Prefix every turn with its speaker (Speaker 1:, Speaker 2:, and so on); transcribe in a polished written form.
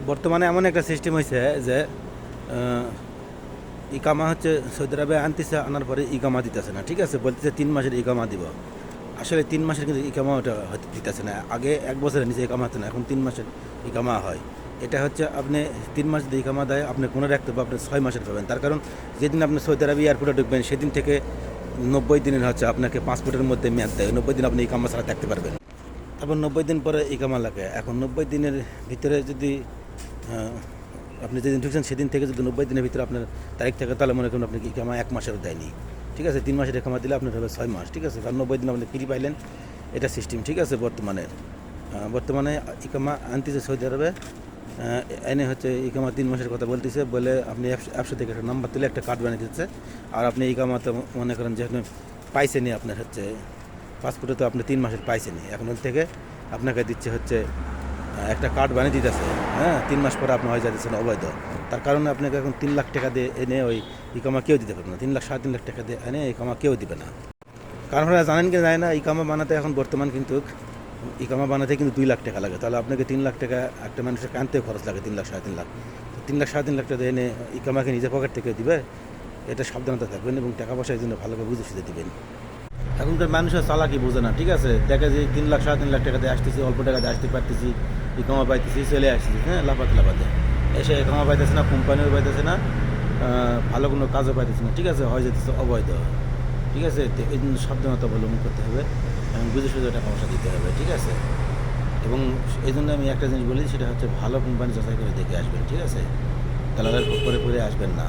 Speaker 1: বর্তমানে এমন একটা সিস্টেম হয়েছে যে ইকামা হচ্ছে সৌদি আরবে আনতেছে, আনার পরে ইকামা দিতেছে না, ঠিক আছে, বলতেছে 3 মাসের ইকামা দিব। আসলে 3 মাসের কিন্তু ইকামা ওটা হয়তো দিতেছে না। আগে 1 বছরের নিচে ইকামা হতো না, এখন 3 মাসের ইকামা হয়। এটা হচ্ছে আপনি 3 মাস যদি ইকামা দেয়, আপনি কোনো রাখতে হবে, আপনি 6 মাসের পাবেন। তার কারণ যেদিন আপনি সৌদি আরবে এয়ারপোর্টে ঢুকবেন সেদিন থেকে 90 দিনের হচ্ছে আপনাকে পাসপোর্টের মধ্যে মেয়াদ দেয়। 90 দিন আপনি ইকামা ছাড়া থাকতে পারবেন। তারপর 90 দিন পরে ইকামা লাগে। এখন 90 দিনের ভিতরে যদি আপনি যেদিন ঢুকছেন সেদিন থেকে যদি 90 দিনের ভিতরে আপনার তারিখ থাকে, তাহলে মনে করুন আপনি ইকামা 1 মাসেরও দেয়নি, ঠিক আছে। 3 মাসের ইকামা দিলে আপনার হবে 6 মাস, ঠিক আছে। কারণ 90 দিন আপনি ফ্রি পাইলেন, এটা সিস্টেম, ঠিক আছে। বর্তমানে ইকামা আনতেছে সৌদি আরবে, এনে হচ্ছে ইকামা 3 মাসের কথা বলতেছে, বলে আপনি অ্যাপসা থেকে একটা নাম্বার তুলে একটা কার্ড বানিয়ে দিচ্ছে। আর আপনি ইকামা তো মনে করেন যে আপনি পাইছেনই, আপনার হচ্ছে পাসপোর্টে তো আপনি 3 মাসের পাইছেনই, এখন ওর থেকে আপনাকে দিচ্ছে হচ্ছে একটা কার্ড বানিয়ে দিতেছে। হ্যাঁ, 3 মাস পরে আপনি হয়ে যাচ্ছেন অবৈধ। তার কারণে আপনাকে এখন 3 লাখ টাকা দিয়ে এনে ওই ইকামা কেউ দিতে পারবে না। 3 লাখ 3.5 লাখ টাকা দিয়ে এনে ইকামা কেউ দিবে না। কারণ আপনারা জানেন কি যায় না, ইকামা বানাতে এখন বর্তমান কিন্তু ইকামা বানাতে কিন্তু 2 লাখ টাকা লাগে। তাহলে আপনাকে 3 লাখ টাকা একটা মানুষের কানতেও খরচ লাগে 3 লাখ 3.5 লাখ। 3 লাখ 3.5 লাখ টাকা দিয়ে এনে ইকামাকে নিজের পকেট থেকে দিবে, এটা সাবধানতা থাকবেন এবং টাকা পয়সা এই জন্য ভালোভাবে বুঝে সুঝে দিবেন। এখনকার মানুষের চালাকি বোঝে না, ঠিক আছে। দেখে যে 3 লাখ 3.5 লাখ টাকা দিয়ে আসতেছি, অল্প টাকা দিয়ে আসতে পারতেছি, ইকামা পাইতেছি, চলে আসতেছি, হ্যাঁ, লাফাতে এসে ইকামা পাইতেছে না, কোম্পানিও পাইতেছে না, ভালো কোনো কাজও পাইতেছে না, ঠিক আছে, হয়ে যেতেছে অবৈধ, ঠিক আছে। তো এই জন্য সাবধানতা অবলম্বন করতে হবে এবং বুঝে সুঝে টাকা পয়সা দিতে হবে, ঠিক আছে। এবং এই জন্য আমি একটা জিনিস বলি, সেটা হচ্ছে ভালো কোম্পানি যাচাই করে দেখে আসবেন, ঠিক আছে। দালালের করে আসবেন না।